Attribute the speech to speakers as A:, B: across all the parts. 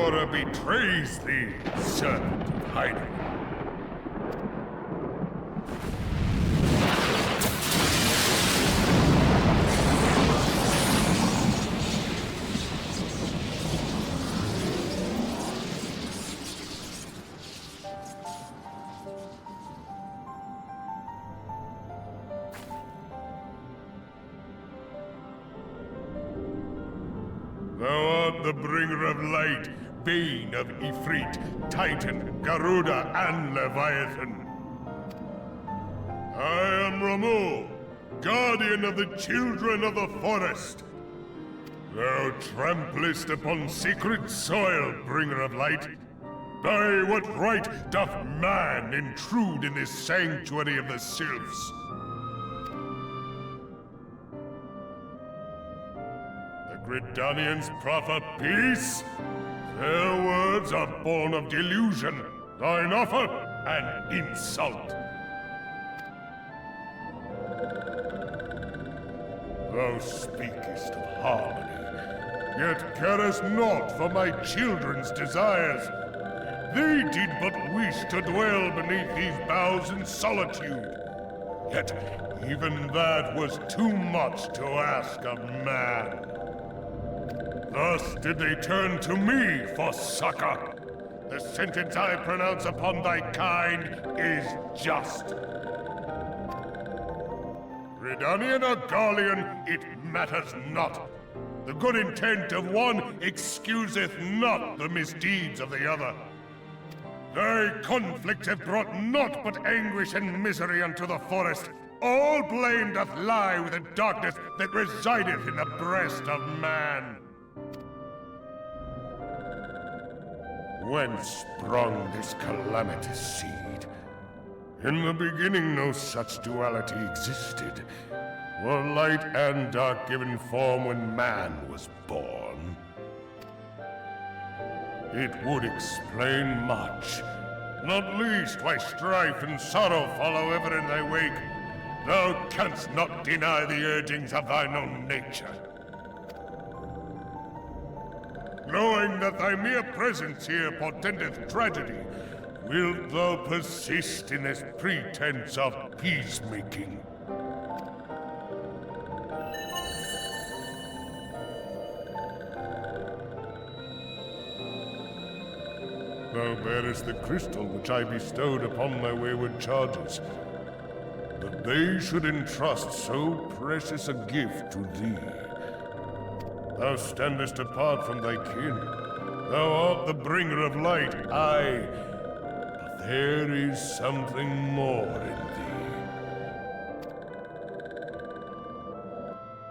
A: Eora betrays thee, servant of hiding. Thou art the bringer of light, bane of Ifrit, Titan, Garuda, and Leviathan. I am Ramu, guardian of the children of the forest. Thou tramplest upon sacred soil, bringer of light. By what right doth man intrude in this sanctuary of the sylphs? Gridanians proffer peace? Their words are born of delusion, thine offer an insult. Thou speakest of harmony, yet carest naught for my children's desires. They did but wish to dwell beneath these boughs in solitude. Yet even that was too much to ask of man. Thus did they turn to me for succor. The sentence I pronounce upon thy kind is just. Redanian or Garlean, it matters not. The good intent of one excuseth not the misdeeds of the other. Thy conflict hath brought naught but anguish and misery unto the forest. All blame doth lie with the darkness that resideth in the breast of man. Whence sprung this calamitous seed? In the beginning no such duality existed. Were light and dark given form when man was born? It would explain much, not least why strife and sorrow follow ever in thy wake. Thou canst not deny the urgings of thine own nature. Knowing that thy mere presence here portendeth tragedy, wilt thou persist in this pretense of peacemaking? Thou bearest the crystal which I bestowed upon thy wayward charges. That they should entrust so precious a gift to thee. Thou standest apart from thy kin. Thou art the bringer of light, aye. But there is something more in thee.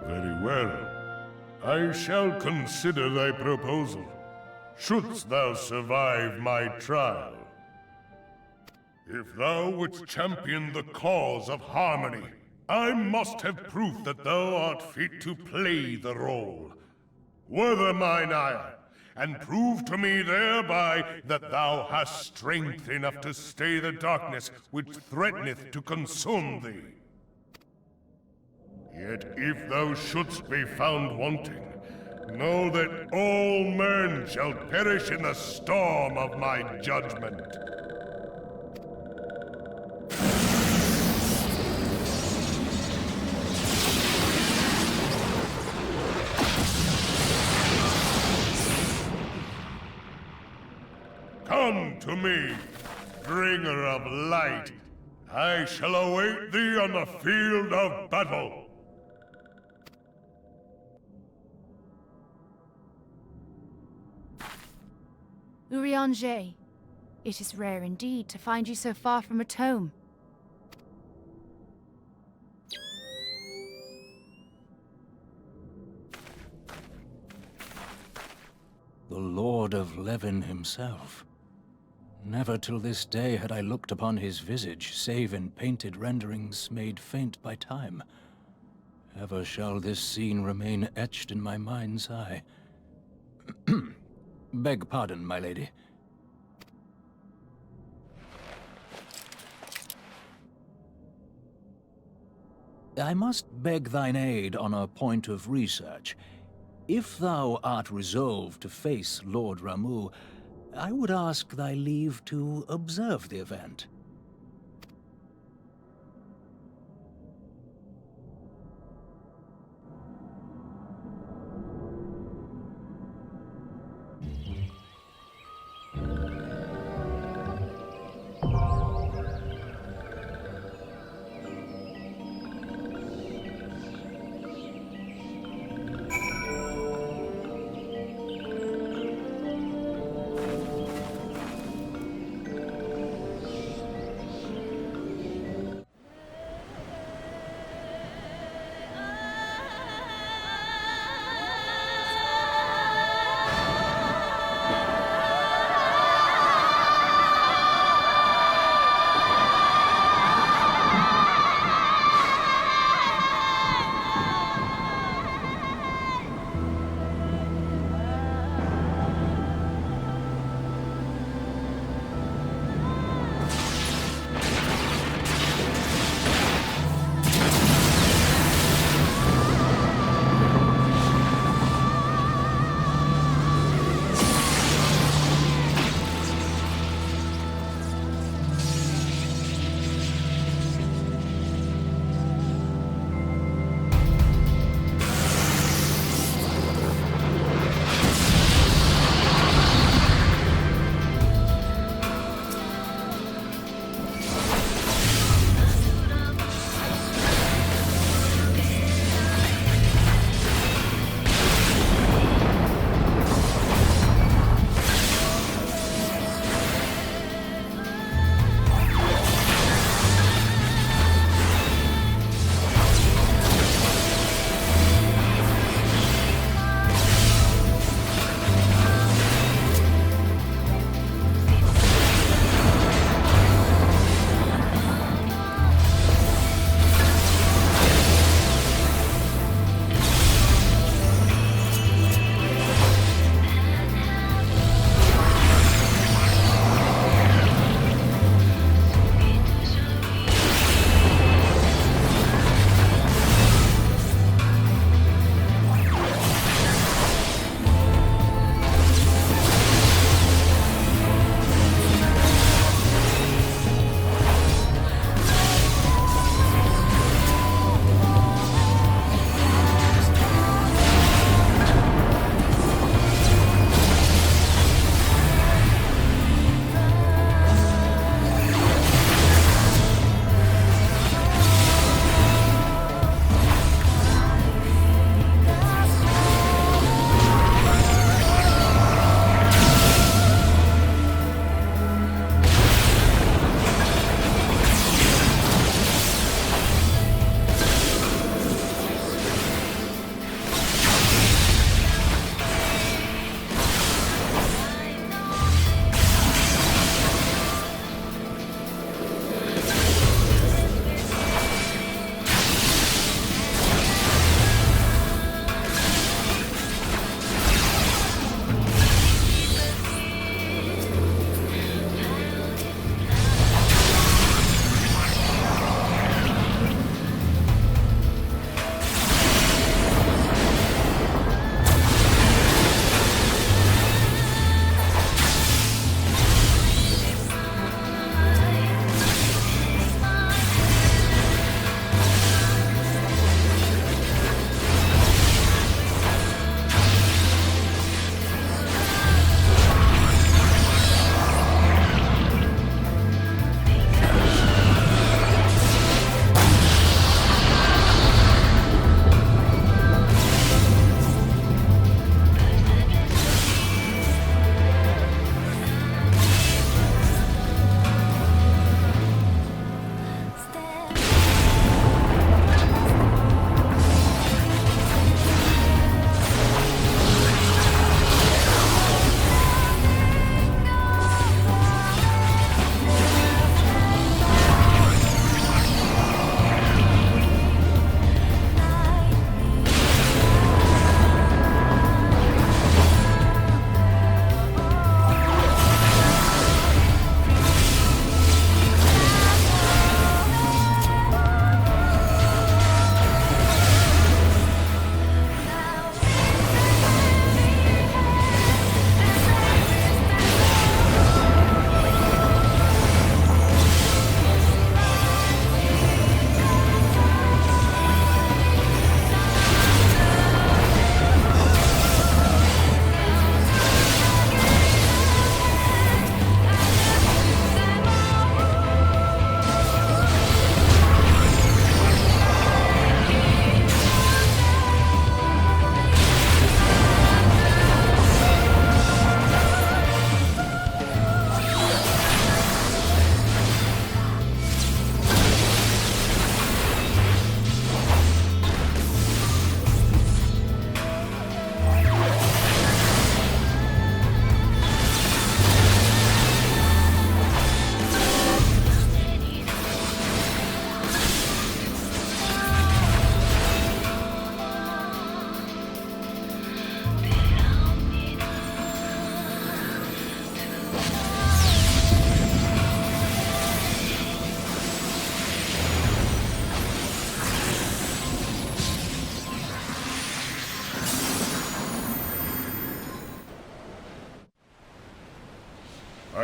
A: Very well. I shall consider thy proposal, shouldst thou survive my trial. If thou wouldst champion the cause of harmony, I must have proof that thou art fit to play the role. Wither mine ire, and prove to me thereby that thou hast strength enough to stay the darkness which threateneth to consume thee. Yet if thou shouldst be found wanting, know that all men shall perish in the storm of my judgment. Come to me, bringer of light. I shall await thee on the field of battle.
B: Eorzea, it is rare indeed to find you so far from a tome.
C: The Lord of Levin himself. Never till this day had I looked upon his visage, save in painted renderings made faint by time. Ever shall this scene remain etched in my mind's eye. Beg pardon, my lady. I must beg thine aid on a point of research. If thou art resolved to face Lord Ramu, I would ask thy leave to observe the event.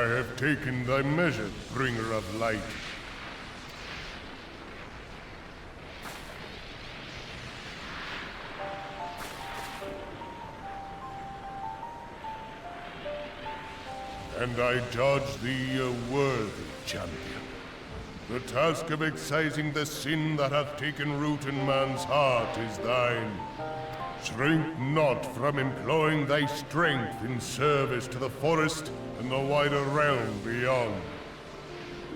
A: I have taken thy measure, bringer of light. And I judge thee a worthy champion. The task of excising the sin that hath taken root in man's heart is thine. Shrink not from employing thy strength in service to the forest and the wider realm beyond.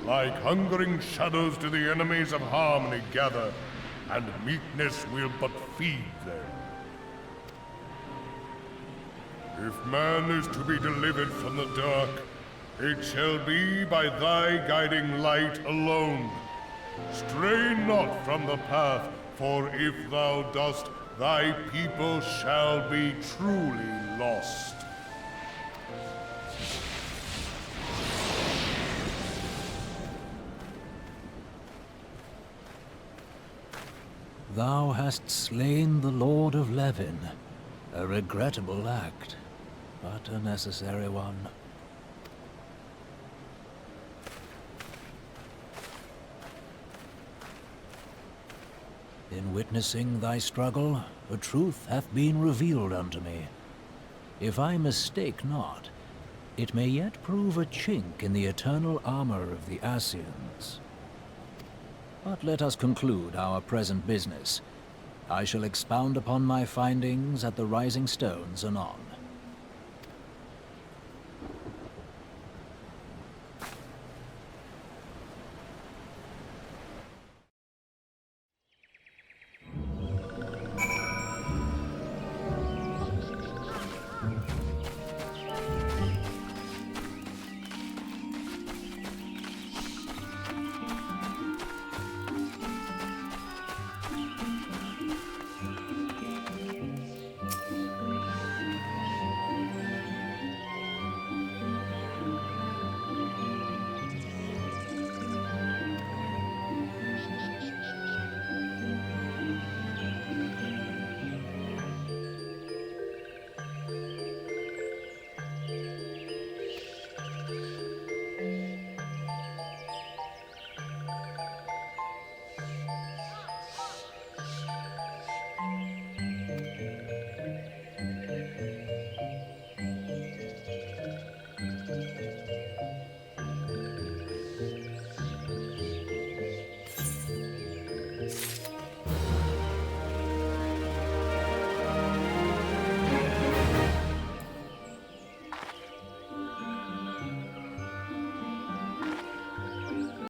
A: Like hungering shadows do the enemies of harmony gather, and meekness will but feed them. If man is to be delivered from the dark, it shall be by thy guiding light alone. Stray not from the path, for if thou dost, thy people shall be truly lost.
C: Thou hast slain the Lord of Levin. A regrettable act, but a necessary one. In witnessing thy struggle, a truth hath been revealed unto me. If I mistake not, it may yet prove a chink in the eternal armor of the Ascians. But let us conclude our present business. I shall expound upon my findings at the Rising Stones anon.